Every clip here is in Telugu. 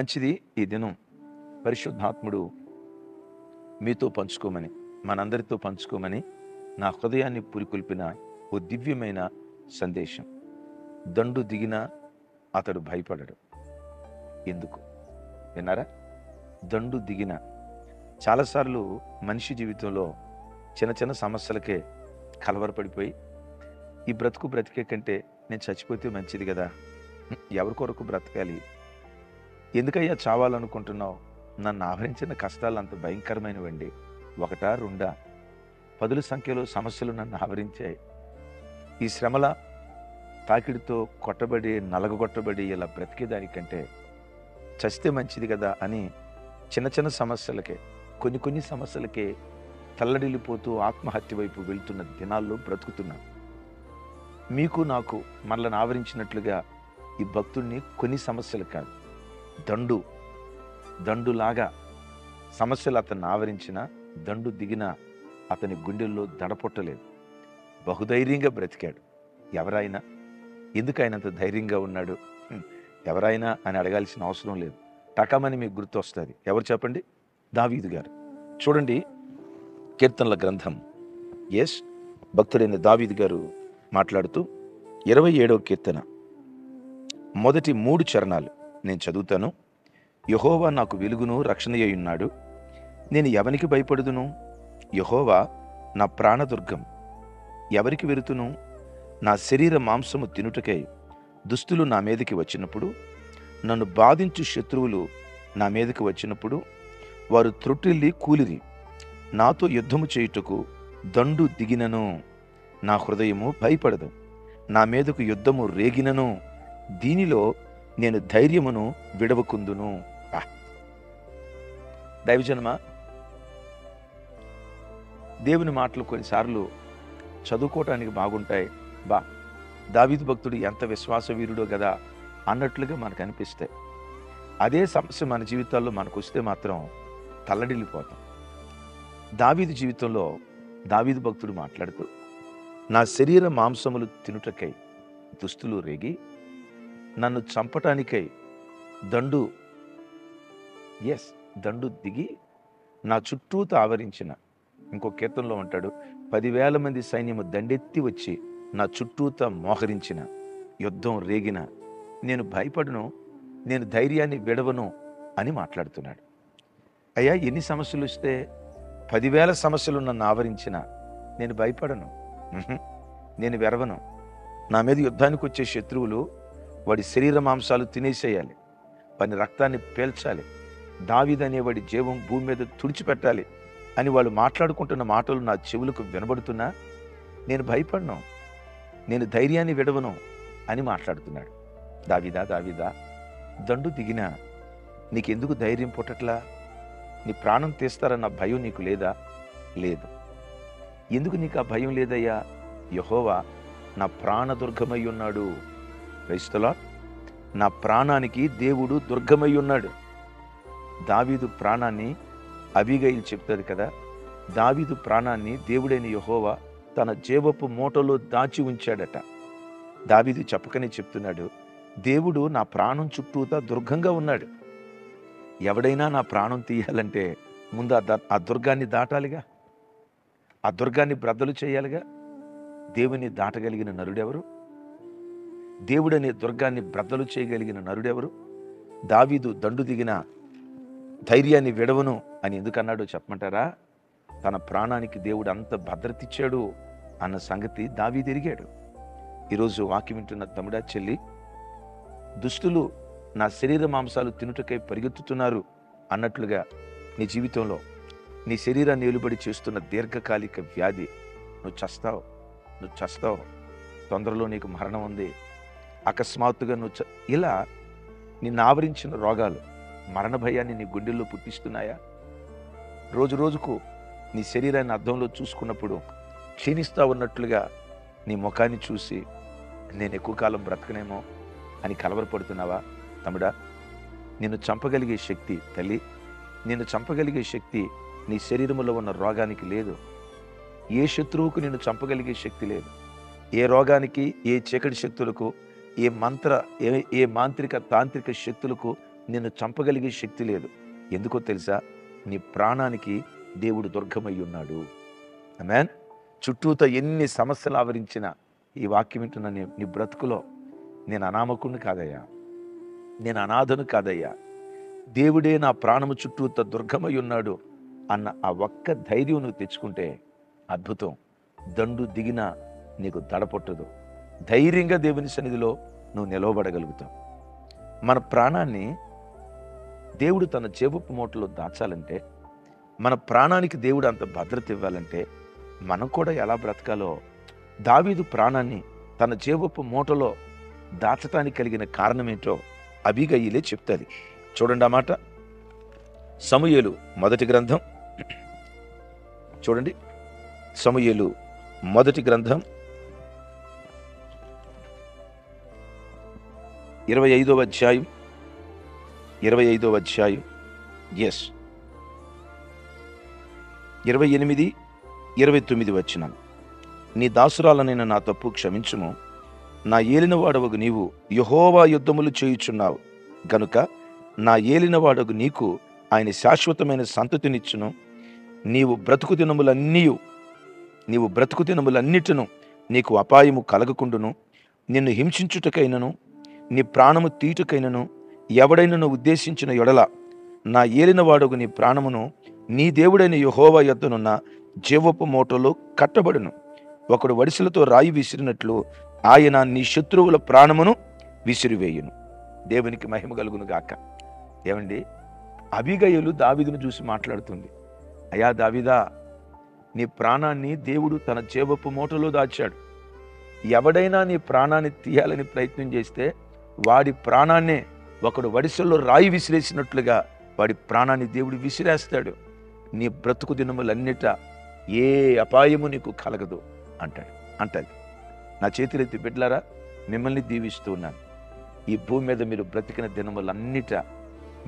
మంచిది. ఈ దినం పరిశుద్ధాత్ముడు మీతో పంచుకోమని, మనందరితో పంచుకోమని నా హృదయాన్ని పురికొల్పిన ఓ దివ్యమైన సందేశం. దండు దిగినా అతడు భయపడడు. ఎందుకు విన్నారా? దండు దిగిన చాలాసార్లు మనిషి జీవితంలో చిన్న చిన్న సమస్యలకే కలవరపడిపోయి, ఈ బ్రతుకు బ్రతికే కంటే నేను చచ్చిపోతే మంచిది కదా, ఎవరి కొరకు బ్రతకాలి, ఎందుకయ్యా చావాలనుకుంటున్నావు, నన్ను ఆవరించిన కష్టాలు అంత భయంకరమైనవండి, ఒకటా రెండా, పదుల సంఖ్యలో సమస్యలు నన్ను ఆవరించాయి, ఈ శ్రమల తాకిడితో కొట్టబడి నలగొట్టబడి ఇలా బ్రతికేదానికంటే చస్తే మంచిది కదా అని చిన్న చిన్న సమస్యలకే, కొన్ని సమస్యలకే తల్లడిల్లిపోతూ ఆత్మహత్య వైపు వెళ్తున్న దినాల్లో బ్రతుకుతున్నాం. మీకు నాకు మనల్ని ఆవరించినట్లుగా ఈ భక్తుడిని కొన్ని సమస్యలు కాదు, దండులాగా సమస్యలు అతన్ని ఆవరించిన, దండు దిగిన అతని గుండెల్లో దడపొట్టలేదు. బహుధైర్యంగా బ్రతికాడు. ఎవరైనా ఎందుకు ఆయన అంత ధైర్యంగా ఉన్నాడు, ఎవరైనా అని అడగాల్సిన అవసరం లేదు. టకమని మీకు గుర్తు వస్తుంది. ఎవరు చెప్పండి? దావీదు గారు. చూడండి, కీర్తనల గ్రంథం భక్తుడైన దావీదు గారు మాట్లాడుతూ 27వ కీర్తన మొదటి 3 చరణాలు నేను చదువుతాను. యెహోవా నాకు వెలుగును రక్షణయ్యున్నాడు, నేను ఎవనికి భయపడుదును? యెహోవా నా ప్రాణదుర్గం, ఎవరికి వెరుతును? నా శరీర మాంసము తినుటకై దుస్తులు నా మీదకి వచ్చినప్పుడు, నన్ను బాధించు శత్రువులు నా మీదకి వచ్చినప్పుడు, వారు త్రొట్టిల్లి కూలిరి. నాతో యుద్ధము చేయుటకు దండు దిగినను నా హృదయము భయపడదు. నా మీదకు యుద్ధము రేగినను దీనిలో నేను ధైర్యమును విడవకుందును. దైవజనమా, దేవుని మాటలు కొన్నిసార్లు చదువుకోవటానికి బాగుంటాయి. దావీదు భక్తుడు ఎంత విశ్వాస వీరుడో కదా అన్నట్లుగా మనకు అనిపిస్తాయి. అదే సమస్య మన జీవితాల్లో మనకు వస్తే మాత్రం తల్లడిల్లిపోతాం. దావీదు జీవితంలో దావీదు భక్తుడు మాట్లాడుతూ, నా శరీర మాంసములు తినుటకై దుస్తులు రేగి, నన్ను చంపటానికై దండు దిగి నా చుట్టూతో ఆవరించిన, ఇంకో కీర్తనలో ఉంటాడు, 10,000 మంది సైన్యము దండెత్తి వచ్చి నా చుట్టూతో మోహరించిన, యుద్ధం రేగిన, నేను భయపడను, నేను ధైర్యాన్ని విడవను అని మాట్లాడుతున్నాడు. అయ్యా, ఎన్ని సమస్యలు వస్తే 10,000 సమస్యలు నన్ను ఆవరించిన నేను భయపడను, నేను వెరవను. నా మీద యుద్ధానికి వచ్చే శత్రువులు వాడి శరీర మాంసాలు తినేసేయాలి, వాడి రక్తాన్ని పేల్చాలి, దావీదు అనేవాడి జీవం భూమి మీద తుడిచిపెట్టాలి అని వాళ్ళు మాట్లాడుకుంటున్న మాటలు నా చెవులకు వినబడుతున్నా నేను భయపడను, నేను ధైర్యాన్ని విడవను అని మాట్లాడుతున్నాడు. దావీదా, దండు దిగినా నీకెందుకు ధైర్యం పుట్టట్లా? నీ ప్రాణం తీస్తారన్న భయం నీకు లేదా? లేదు. ఎందుకు నీకు ఆ భయం లేదయ్యా? యెహోవా నా ప్రాణదుర్గమై ఉన్నాడు. Praise the Lord. నా ప్రాణానికి దేవుడు దుర్గమై ఉన్నాడు. దావీదు ప్రాణాన్ని అబీగయిల్ చెప్తుంది కదా, దావీదు ప్రాణాన్ని దేవుడైన యెహోవా తన జీవపు మూటలో దాచి ఉంచాడట. దావీదు చెప్పకనే చెప్తున్నాడు, దేవుడు నా ప్రాణం చుట్టూతా దుర్గంగా ఉన్నాడు. ఎవడైనా నా ప్రాణం తీయాలంటే ముందు ఆ దుర్గాన్ని దాటాలిగా, ఆ దుర్గాన్ని బ్రద్దలు చేయాలిగా. దేవుని దాటగలిగిన నరుడెవరు? దేవుడనే దుర్గాన్ని బ్రద్దలు చేయగలిగిన నరుడెవరు? దావీదు దండు దిగిన ధైర్యాన్ని విడవను అని ఎందుకన్నాడో చెప్పమంటారా? తన ప్రాణానికి దేవుడు అంత భద్రత ఇచ్చాడు అన్న సంగతి దావీదు ఎరిగాడు. ఈరోజు వాక్యం వింటున్న తమ్ముడా, చెల్లి, దుష్టులు నా శరీర మాంసాలు తినుటకై పరిగెత్తుతున్నారు అన్నట్లుగా నీ జీవితంలో నీ శరీరాన్ని ఏలుబడి చేస్తున్న దీర్ఘకాలిక వ్యాధి, నువ్వు చస్తావు, తొందరలో నీకు మరణం ఉంది, అకస్మాత్తుగా ఇలా నిన్ను ఆవరించిన రోగాలు మరణ భయాన్ని నీ గుండెల్లో పుట్టిస్తున్నాయా? రోజు రోజుకు నీ శరీరాన్ని అద్దంలో చూసుకున్నప్పుడు క్షీణిస్తా ఉన్నట్లుగా నీ ముఖాన్ని చూసి నేను ఎక్కువ కాలం బ్రతకనేమో అని కలవరపడుతున్నావా? తమ్ముడా, నిన్ను చంపగలిగే శక్తి, తల్లి, నిన్ను చంపగలిగే శక్తి నీ శరీరంలో ఉన్న రోగానికి లేదు. ఏ శత్రువుకు నిన్ను చంపగలిగే శక్తి లేదు. ఏ రోగానికి, ఏ చీకటి శక్తులకు, ఏ మాంత్రిక తాంత్రిక శక్తులకు నిన్ను చంపగలిగే శక్తి లేదు. ఎందుకో తెలుసా? నీ ప్రాణానికి దేవుడు దుర్గమై ఉన్నాడు. ఆమేన్. చుట్టూతో ఎన్ని సమస్యలు ఆవరించినా ఈ వాక్యం వింటున్న నీ బ్రతుకులో నేను అనామకుడిని కాదయ్యా, నేను అనాథను కాదయ్యా, దేవుడే నా ప్రాణము చుట్టూతో దుర్గమై ఉన్నాడు అన్న ఆ ఒక్క ధైర్యం నువ్వు తెచ్చుకుంటే అద్భుతం. దండు దిగినా నీకు దడపొట్టదు. ధైర్యంగా దేవుని సన్నిధిలో నువ్వు నిలవబడగలుగుతావు. మన ప్రాణాన్ని దేవుడు తన చేపపు మూటలో దాచాలంటే, మన ప్రాణానికి దేవుడు అంత భద్రత ఇవ్వాలంటే మనం కూడా ఎలా బ్రతకాలో దావీదు ప్రాణాన్ని తన చేపపు మూటలో దాచటానికి కలిగిన కారణమేంటో అబీగయీలే చెప్తుంది. చూడండి ఆ మాట. సమూయేలు మొదటి గ్రంథం చూడండి. సమూయేలు మొదటి గ్రంథం 25వ అధ్యాయం 28 29 వచనం. నీ దాసురాలనైన నా తప్పు క్షమించుము. నా ఏలినవాడవగు నీవు యెహోవా యుద్ధములు చేయుచున్నావు గనుక నా ఏలినవాడగు నీకు ఆయన శాశ్వతమైన సంతతినిచ్చును. నీవు బ్రతుకు దినములన్నిటిను నీకు అపాయము కలగకుండును. నిన్ను హింసించుటకైనను నీ ప్రాణము తీటుకైనను ఎవడైనను ఉద్దేశించిన ఎడల నా ఏలినవాడగు నీ ప్రాణమును నీ దేవుడైన యెహోవా యొద్దనున్న జీవపు మూటలో కట్టబడును. ఒకడు వడిసెలతో రాయి విసిరినట్లు ఆయన నీ శత్రువుల ప్రాణమును విసిరివేయును. దేవునికి మహిమ కలుగును గాక. ఏమండి, అబీగయీలు దావీదును చూసి మాట్లాడుతుంది. అయ్యా దావీదా, నీ ప్రాణాన్ని దేవుడు తన చేవపు మూటలో దాచాడు. ఎవడైనా నీ ప్రాణాన్ని తీయాలని ప్రయత్నం చేస్తే వాడి ప్రాణాన్నే ఒకడు వడిసెల్లో రాయి విసిరేసినట్లుగా వాడి ప్రాణాన్ని దేవుడు విసిరేస్తాడు. నీ బ్రతుకు దినములన్నిట ఏ అపాయము నీకు కలగదు అంటది. నా చేతులెత్తి బిడ్డలారా, మిమ్మల్ని దీవిస్తూ ఉన్నాను. ఈ భూమి మీద మీరు బ్రతికిన దినములన్నిట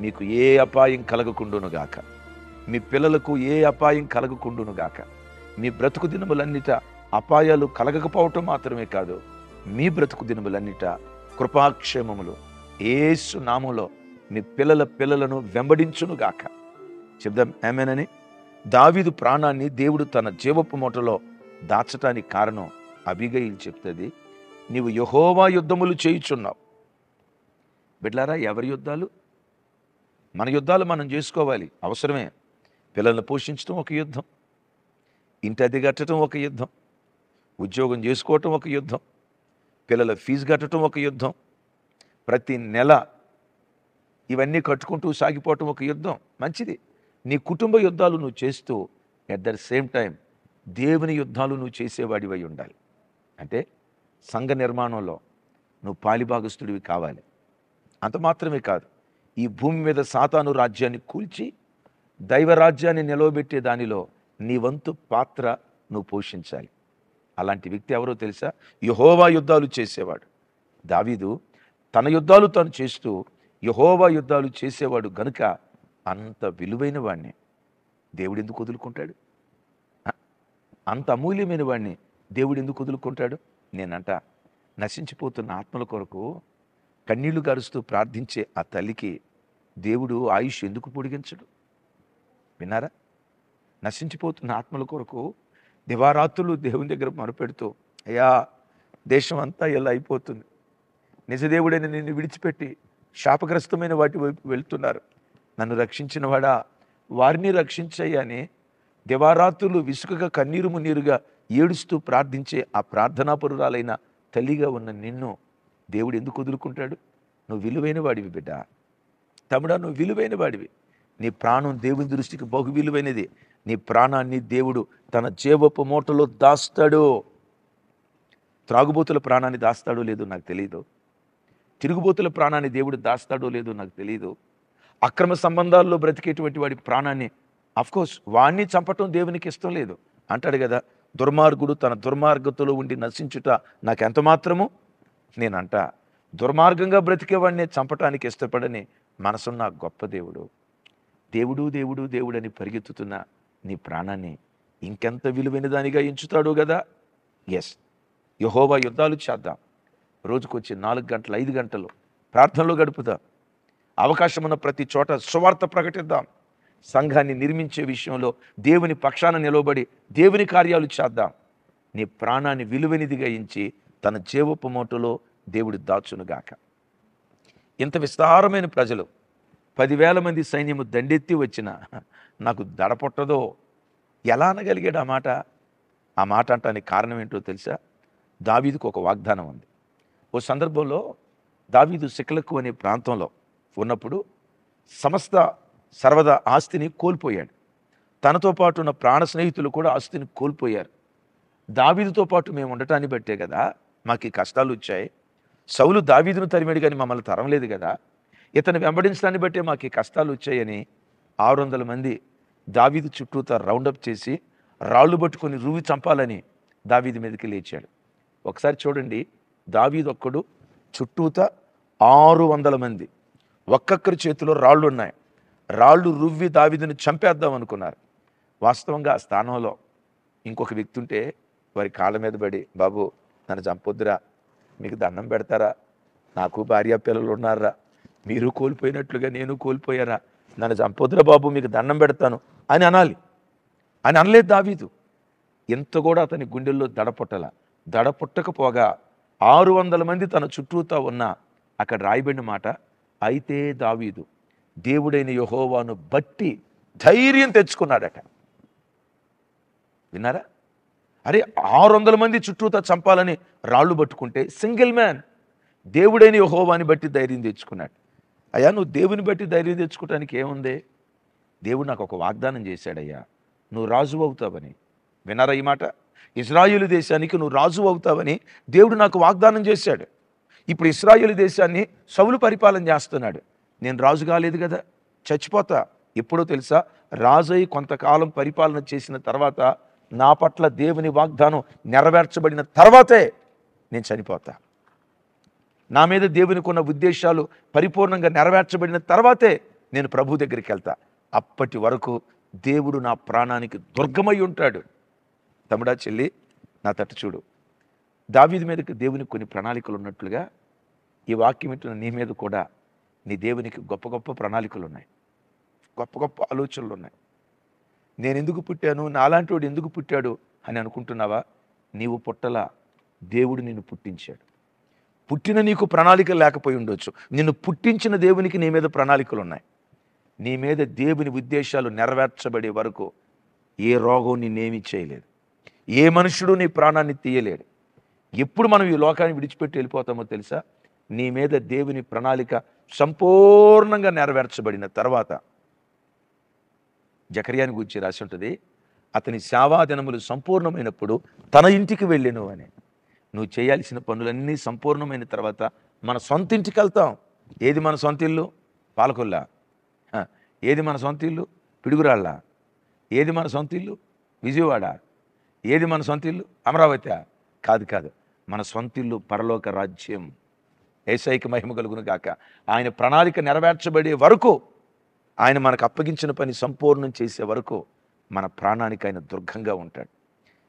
మీకు ఏ అపాయం కలగకుండును గాక. మీ పిల్లలకు ఏ అపాయం కలగకుండును గాక. మీ బ్రతుకు దినములన్నిట అపాయాలు కలగకపోవటం మాత్రమే కాదు, మీ బ్రతుకు దినములన్నిట కృపాక్షేమములు యేసు నామములో మీ పిల్లలను వెంబడించును గాక. చెప్దాం ఆమేనని. దావీదు ప్రాణాన్ని దేవుడు తన జీవపు మూటలో దాచటానికి కారణం అబీగయీలు చెప్తుంది. నీవు యెహోవా యుద్ధములు చేయుచున్నావు. బిడ్లారా, ఎవరి యుద్ధాలు? మన యుద్ధాలు మనం చేసుకోవాలి, అవసరమే. పిల్లల్ని పోషించడం ఒక యుద్ధం, ఇంటి అద్దె కట్టడం ఒక యుద్ధం, ఉద్యోగం చేసుకోవటం ఒక యుద్ధం, పిల్లల ఫీజు కట్టడం ఒక యుద్ధం, ప్రతి నెల ఇవన్నీ కట్టుకుంటూ సాగిపోవటం ఒక యుద్ధం. మంచిది. నీ కుటుంబ యుద్ధాలు నువ్వు చేస్తూ ఎట్ ద సేమ్ టైం దేవుని యుద్ధాలు నువ్వు చేసేవాడివై ఉండాలి. అంటే సంఘ నిర్మాణంలో నువ్వు పాలిభాగస్తుడివి కావాలి. అంత మాత్రమే కాదు, ఈ భూమి మీద సాతాను రాజ్యాన్ని కూల్చి దైవరాజ్యాన్ని నిలవబెట్టే దానిలో నీ వంతు పాత్ర నువ్వు పోషించాలి. అలాంటి వ్యక్తి ఎవరో తెలుసా? యెహోవా యుద్ధాలు చేసేవాడు. దావీదు తన యుద్ధాలు తను చేస్తూ యెహోవా యుద్ధాలు చేసేవాడు గనుక అంత విలువైన వాడిని దేవుడు ఎందుకు వదులుకుంటాడు? అంత అమూల్యమైన వాడిని దేవుడు ఎందుకు వదులుకుంటాడు? నేనంట, నశించిపోతున్న ఆత్మల కొరకు కన్నీళ్లు గారుస్తూ ప్రార్థించే ఆ తల్లికి దేవుడు ఆయుష్ ఎందుకు పొడిగించడు? విన్నారా? నశించిపోతున్న ఆత్మల కొరకు దివారాత్రులు దేవుని దగ్గర మొరపెడుతూ, అయ్యా దేశం అంతా ఇలా అయిపోతుంది, నిజదేవుడని నిన్ను విడిచిపెట్టి శాపగ్రస్తమైన వాటి వైపు వెళ్తున్నారు, నన్ను రక్షించిన వాడా వారిని రక్షించయ్యా అని దివారాత్రులు విసుకగా కన్నీరు మున్నీరుగా ఏడుస్తూ ప్రార్థించే ఆ ప్రార్థనాపరురాలైన తల్లిగా ఉన్న నిన్ను దేవుడు ఎందుకు వదులుకుంటాడు? నువ్వు విలువైన వాడివి బిడ్డ. తమ్ముడా, నువ్వు విలువైన వాడివి. నీ ప్రాణం దేవుని దృష్టికి బహు విలువైనది. నీ ప్రాణాన్ని దేవుడు తన జీవపు మూటలో దాస్తాడు. త్రాగుబోతుల ప్రాణాన్ని దాస్తాడో లేదో నాకు తెలియదు. తిరుగుబోతుల ప్రాణాన్ని దేవుడు దాస్తాడో లేదో నాకు తెలియదు. అక్రమ సంబంధాల్లో బ్రతికేటువంటి వాడి ప్రాణాన్ని, అఫ్కోర్స్ వాణ్ణి చంపటం దేవునికి ఇష్టం లేదు అంటాడు కదా. దుర్మార్గుడు తన దుర్మార్గతలో ఉండి నశించుట నాకెంత మాత్రము? నేనంట, దుర్మార్గంగా బ్రతికేవాడిని చంపటానికి ఇష్టపడని మనసున్న గొప్ప దేవుడు. దేవుడు దేవుడు దేవుడని పరిగెత్తుతున్న నీ ప్రాణాన్ని ఇంకెంత విలువైన దానిగా ఎంచుతాడు కదా. ఎస్, యెహోవా యుద్ధాలు చేద్దాం. రోజుకొచ్చి 4 గంటలు 5 గంటలు ప్రార్థనలో గడుపుదాం. అవకాశం ఉన్న ప్రతి చోట సువార్త ప్రకటిద్దాం. సంఘాన్ని నిర్మించే విషయంలో దేవుని పక్షాన నిలవబడి దేవుని కార్యాలు చేద్దాం. నీ ప్రాణాన్ని విలువైనదిగా ఎంచి తన జీవపు మూటలో దేవుడు దాచునుగాక. ఇంత విస్తారమైన ప్రజలు 10,000 మంది సైన్యము దండెత్తి వచ్చినా నాకు దడపొట్టదో ఎలా అనగలిగాడు ఆ మాట? ఆ మాట అంటానికి కారణం ఏంటో తెలుసా? దావీదుకు ఒక వాగ్దానం ఉంది. ఓ సందర్భంలో దావీదు సిక్లగు అనే ప్రాంతంలో ఉన్నప్పుడు సమస్త సర్వదా ఆస్తిని కోల్పోయాడు. తనతో పాటు ఉన్న ప్రాణ స్నేహితులు కూడా ఆస్తిని కోల్పోయారు. దావీదుతో పాటు మేము ఉండటాన్ని బట్టే కదా మాకు ఈ కష్టాలు వచ్చాయి. సౌలు దావీదును తరిమాడు కానీ మమ్మల్ని తరమలేదు కదా. ఇతను వెంబడించడాన్ని బట్టే మాకు ఈ కష్టాలు వచ్చాయని 600 మంది దావీదు చుట్టూతా రౌండప్ చేసి రాళ్ళు పట్టుకొని రువి చంపాలని దావీదు మీదకి లేచాడు. ఒకసారి చూడండి, దావీదు ఒక్కడు చుట్టూతా 600 మంది, ఒక్కొక్కరి చేతిలో రాళ్ళు ఉన్నాయి. రాళ్ళు రువ్వి దావీదుని చంపేద్దాం అనుకున్నారు. వాస్తవంగా ఆ స్థానంలో ఇంకొక వ్యక్తి ఉంటే వారి కాళ్ళ మీద పడి, బాబు నన్ను చంపొద్దురా, మీకు దండం పెడతారా, నాకు భార్య పిల్లలు ఉన్నారా, మీరు కోల్పోయినట్లుగా నేను కోల్పోయారా, నన్ను చంపొద్దురా బాబు, మీకు దండం పెడతాను అని అనాలి. అని అనలేదు దావీదు. ఎంత కూడా అతని గుండెల్లో దడపుట్టకపోగా 600 మంది తన చుట్టూతా ఉన్నా అక్కడ రాయబడిన మాట, అయితే దావీదు దేవుడైన యెహోవాను బట్టి ధైర్యం తెచ్చుకున్నాడట. విన్నారా? అరే 600 మంది చుట్టూతా చంపాలని రాళ్ళు పట్టుకుంటే సింగిల్ మ్యాన్ దేవుడైన యెహోవాని బట్టి ధైర్యం తెచ్చుకున్నాడు. అయ్యా, నువ్వు దేవుని బట్టి ధైర్యం తెచ్చుకోవడానికి ఏముంది? దేవుడు నాకు ఒక వాగ్దానం చేశాడయ్యా, నువ్వు రాజు అవుతావని. విన్నారా ఈ మాట? ఇశ్రాయేలు దేశానికి నువ్వు రాజు అవుతావని దేవుడు నాకు వాగ్దానం చేశాడు. ఇప్పుడు ఇశ్రాయేలు దేశాన్ని సౌలు పరిపాలన చేస్తున్నాడు. నేను రాజు కాలేదు కదా, చచ్చిపోతా. ఎప్పుడో తెలుసా? రాజై కొంతకాలం పరిపాలన చేసిన తర్వాత, నా పట్ల దేవుని వాగ్దానం నెరవేర్చబడిన తర్వాతే నేను చనిపోతా. నా మీద దేవునికి ఉన్న ఉద్దేశాలు పరిపూర్ణంగా నెరవేర్చబడిన తర్వాతే నేను ప్రభు దగ్గరికి వెళ్తా. అప్పటి వరకు దేవుడు నా ప్రాణానికి దుర్గమై ఉంటాడు. తమ్ముడా, చెల్లి, నా తట్టు చూడు. దావీదు మీదకి దేవునికి కొన్ని ప్రణాళికలు ఉన్నట్లుగా ఈ వాక్యం వింటున్న నీ మీద కూడా నీ దేవునికి గొప్ప గొప్ప ప్రణాళికలు ఉన్నాయి, గొప్ప గొప్ప ఆలోచనలు ఉన్నాయి. నేను ఎందుకు పుట్టాను, నాలాంటి వాడు ఎందుకు పుట్టాడు అని అనుకుంటున్నావా? నీవు పుట్టలా, దేవుడు నిన్ను పుట్టించాడు. పుట్టిన నీకు ప్రణాళిక లేకపోయి ఉండొచ్చు, నిన్ను పుట్టించిన దేవునికి నీ మీద ప్రణాళికలు ఉన్నాయి. నీ మీద దేవుని ఉద్దేశాలు నెరవేర్చబడే వరకు ఏ రోగం నిన్నేమీ చేయలేదు, ఏ మనుషుడు నీ ప్రాణాన్ని తీయలేడు. ఎప్పుడు మనం ఈ లోకాన్ని విడిచిపెట్టి వెళ్ళిపోతామో తెలుసా? నీ మీద దేవుని ప్రణాళిక సంపూర్ణంగా నెరవేర్చబడిన తర్వాత. జకర్యాని గురించి రాసి ఉంటుంది, అతని సేవాదినములు సంపూర్ణమైనప్పుడు తన ఇంటికి వెళ్ళెను అని. నువ్వు చేయాల్సిన పనులన్నీ సంపూర్ణమైన తర్వాత మన సొంత ఇంటికి వెళ్తాం. ఏది మన సొంత ఇల్లు? పాలకొల్లా? ఏది మన సొంత ఇల్లు? పిడుగురాళ్ళ? ఏది మన సొంత ఇల్లు? విజయవాడ? ఏది మన సొంత ఇల్లు? అమరావతి? కాదు కాదు, మన సొంత ఇల్లు పరలోక రాజ్యం. యేసయ్యకి మహిమ కలుగును గాక. ఆయన ప్రణాళిక నెరవేర్చబడే వరకు, ఆయన మనకు అప్పగించిన పని సంపూర్ణం చేసే వరకు మన ప్రాణానికి ఆయన దుర్గంగా ఉంటాడు.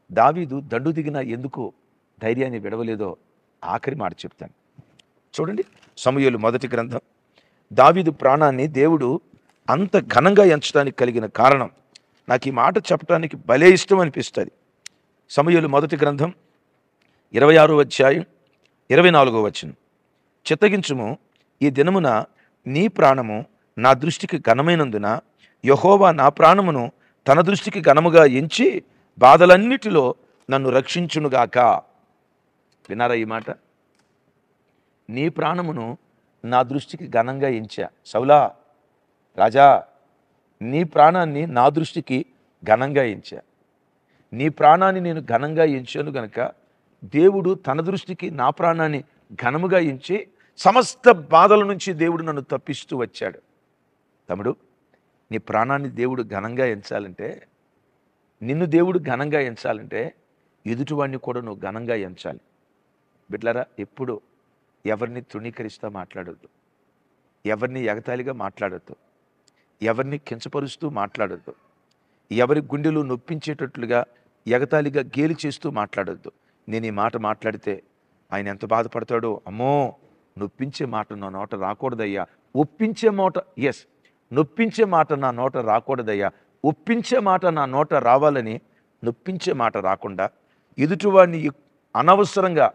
దావీదు దండు దిగిన ఎందుకు ధైర్యాన్ని విడవలేదో ఆఖరి మాట చెప్తాను. చూడండి, సమూయేలు మొదటి గ్రంథం. దావీదు ప్రాణాన్ని దేవుడు అంత ఘనంగా ఎంచడానికి కలిగిన కారణం నాకు ఈ మాట చెప్పడానికి భలే ఇష్టం అనిపిస్తుంది. సమూయేలు మొదటి గ్రంథం 26వ అధ్యాయం 24వ వచనం. చిత్తగించుము, ఈ దినమున నీ ప్రాణము నా దృష్టికి ఘనమైనందున యెహోవా నా ప్రాణమును తన దృష్టికి ఘనముగా ఎంచి బాధలన్నిటిలో నన్ను రక్షించునుగాక. వినారా ఈ మాట? నీ ప్రాణమును నా దృష్టికి ఘనంగా ఎంచా. సౌలా, రాజా, నీ ప్రాణాన్ని నా దృష్టికి ఘనంగా ఎంచా. నీ ప్రాణాన్ని నేను ఘనంగా ఎంచాను గనక దేవుడు తన దృష్టికి నా ప్రాణాన్ని ఘనముగా ఎంచి సమస్త బాధల నుంచి దేవుడు నన్ను తప్పిస్తూ వచ్చాడు. తమ్ముడు, నీ ప్రాణాన్ని దేవుడు ఘనంగా ఎంచాలంటే, నిన్ను దేవుడు ఘనంగా ఎంచాలంటే ఎదుటివాడిని కూడా నువ్వు ఘనంగా ఎంచాలి. బిడ్డలారా, ఎప్పుడు ఎవరిని తృణీకరిస్తా మాట్లాడొద్దు, ఎవరిని ఎగతాళిగా మాట్లాడొద్దు, ఎవరిని కించపరుస్తూ మాట్లాడొద్దు, ఎవరి గుండెలు నొప్పించేటట్లుగా ఎగతాళిగా గేలి చేస్తూ మాట్లాడొద్దు. నేను ఈ మాట మాట్లాడితే ఆయన ఎంత బాధపడతాడో, అమ్మో, నొప్పించే మాట నా నోట రాకూడదయ్యా, ఒప్పించే మాట, ఎస్, నొప్పించే మాట నా నోట రాకూడదయ్యా. ఒప్పించే మాట నా నోట రావాలని, నొప్పించే మాట రాకుండా ఎదుటివాడిని అనవసరంగా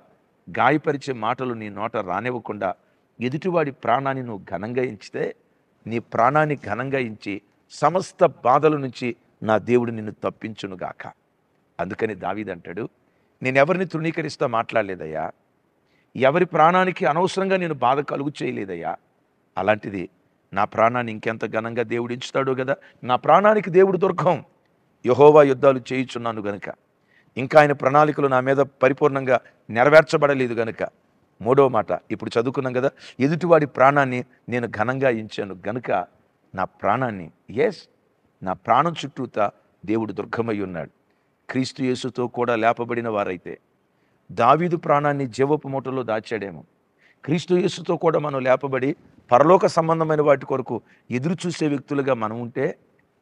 గాయపరిచే మాటలు నీ నోట రానివ్వకుండా ఎదుటివాడి ప్రాణాన్ని నువ్వు ఘనంగా ఎంచితే, నీ ప్రాణాన్ని ఘనంగా ఎంచి సమస్త బాధల నుంచి నా దేవుడు నిన్ను తప్పించునుగాక. అందుకని దావీదు అంటాడు, నేను ఎవరిని తృణీకరిస్తా మాట్లాడలేదయ్యా, ఎవరి ప్రాణానికి అనవసరంగా నేను బాధ కలుగు చేయలేదయ్యా. అలాంటిది నా ప్రాణాన్ని ఇంకెంత ఘనంగా దేవుడు ఎంచుతాడో కదా. నా ప్రాణానికి దేవుడు దుర్గం. యెహోవా యుద్ధాలు చేయుచున్నాను గనుక, ఇంకా ఆయన ప్రణాళికలు నా మీద పరిపూర్ణంగా నెరవేర్చబడలేదు గనుక. మూడవ మాట ఇప్పుడు చదువుకున్నాం కదా, ఎదుటివాడి ప్రాణాన్ని నేను ఘనంగా ఎంచాను గనుక నా ప్రాణాన్ని, ఎస్, నా ప్రాణం చుట్టూతా దేవుడు దుర్గమై ఉన్నాడు. క్రీస్తు యేసుతో కూడా లేపబడిన వారైతే దావీదు ప్రాణాన్ని జీవపు మూటలో దాచాడేమో. క్రీస్తు యేసుతో కూడా మనం లేపబడి పరలోక సంబంధమైన వాటి కొరకు ఎదురు చూసే వ్యక్తులుగా మనం ఉంటే,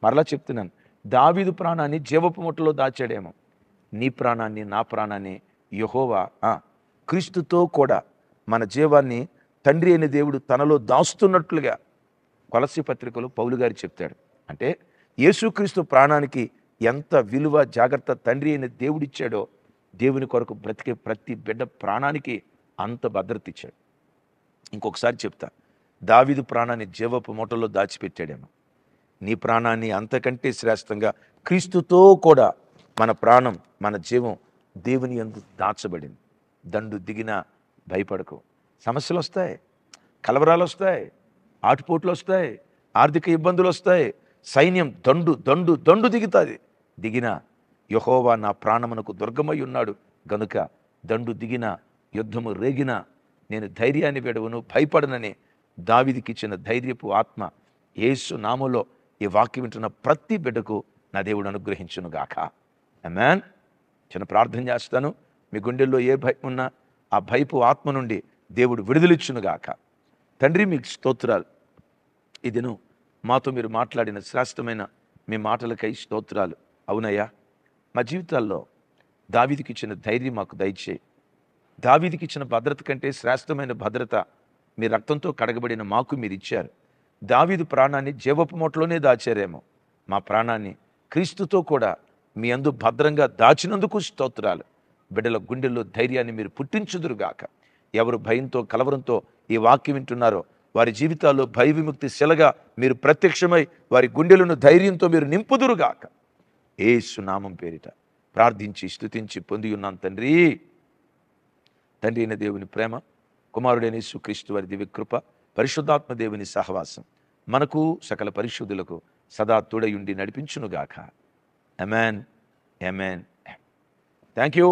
మరలా చెప్తున్నాను, దావీదు ప్రాణాన్ని జీవపు మూటలో దాచాడేమో. నీ ప్రాణాన్ని, నా ప్రాణాన్ని యెహోవా క్రీస్తుతో కూడా మన జీవాన్ని తండ్రి అయిన దేవుడు తనలో దాస్తున్నట్లుగా కొలస్సీ పత్రికలో పౌలు గారు చెప్తాడు. అంటే యేసుక్రీస్తు ప్రాణానికి ఎంత విలువ, జాగ్రత్త తండ్రి అయిన దేవుడిచ్చాడో, దేవుని కొరకు బ్రతికే ప్రతి బిడ్డ ప్రాణానికి అంత భద్రత ఇచ్చాడు. ఇంకొకసారి చెప్తా, దావీదు ప్రాణాన్ని జీవపు మూటలో దాచిపెట్టాడేమో. నీ ప్రాణాన్ని అంతకంటే శ్రేష్టంగా క్రీస్తుతో కూడా మన ప్రాణం, మన జీవం దేవుని యందు దాచబడింది. దండు దిగినా భయపడకు. సమస్యలు వస్తాయి, కలవరాలు వస్తాయి, ఆటుపోట్లు వస్తాయి, ఆర్థిక ఇబ్బందులు వస్తాయి, సైన్యం దండు దండు దండు దిగుతుంది. దిగినా యెహోవా నా ప్రాణమునకు దుర్గమై ఉన్నాడు గనుక దండు దిగిన, యుద్ధము రేగిన నేను ధైర్యాన్ని విడవను, భయపడనని దావీదుకి ఇచ్చిన ధైర్యపు ఆత్మ యేసు నామములో ఈ వాక్యం వింటున్న ప్రతి బిడ్డకు నా దేవుడు అనుగ్రహించునుగాక. ఆమేన్. చిన్న ప్రార్థన చేస్తాను. మీ గుండెల్లో ఏ భయం ఉన్నా ఆ భయపు ఆత్మ నుండి దేవుడు విడుదలిచ్చునుగాక. తండ్రి, మీకు స్తోత్రాలు. ఈ దినం మాతో మీరు మాట్లాడిన శ్రేష్టమైన మీ మాటలకై స్తోత్రాలు. అవునయ్యా, మా జీవితాల్లో దావీదుకి ఇచ్చిన ధైర్యం మాకు దయచేయి. దావీదుకి ఇచ్చిన భద్రత కంటే శ్రేష్టమైన భద్రత మీ రక్తంతో కడగబడిన మాకు మీరు ఇచ్చారు. దావీదు ప్రాణాన్ని జీవపు మూటలోనే దాచారేమో, మా ప్రాణాన్ని క్రీస్తుతో కూడా మీ అందు భద్రంగా దాచినందుకు స్తోత్రాలు. బిడ్డల గుండెల్లో ధైర్యాన్ని మీరు పుట్టించుదురుగాక. ఎవరు భయంతో, కలవరంతో ఈ వాక్యం వింటున్నారో వారి జీవితాల్లో భయ విముక్తి శిలగా మీరు ప్రత్యక్షమై వారి గుండెలను ధైర్యంతో మీరు నింపుదురుగాక. యేసు నామం పేరిట ప్రార్థించి స్తుతించి పొంది ఉన్నాను తండ్రి. తండ్రి అయిన దేవుని ప్రేమ, కుమారుడైన యేసుక్రీస్తు వారి దివ్య కృప, పరిశుద్ధాత్మ దేవుని సహవాసం మనకు సకల పరిశుద్ధులకు సదా తోడయుండి నడిపించునుగాక. ఆమేన్. ఆమేన్. Thank you.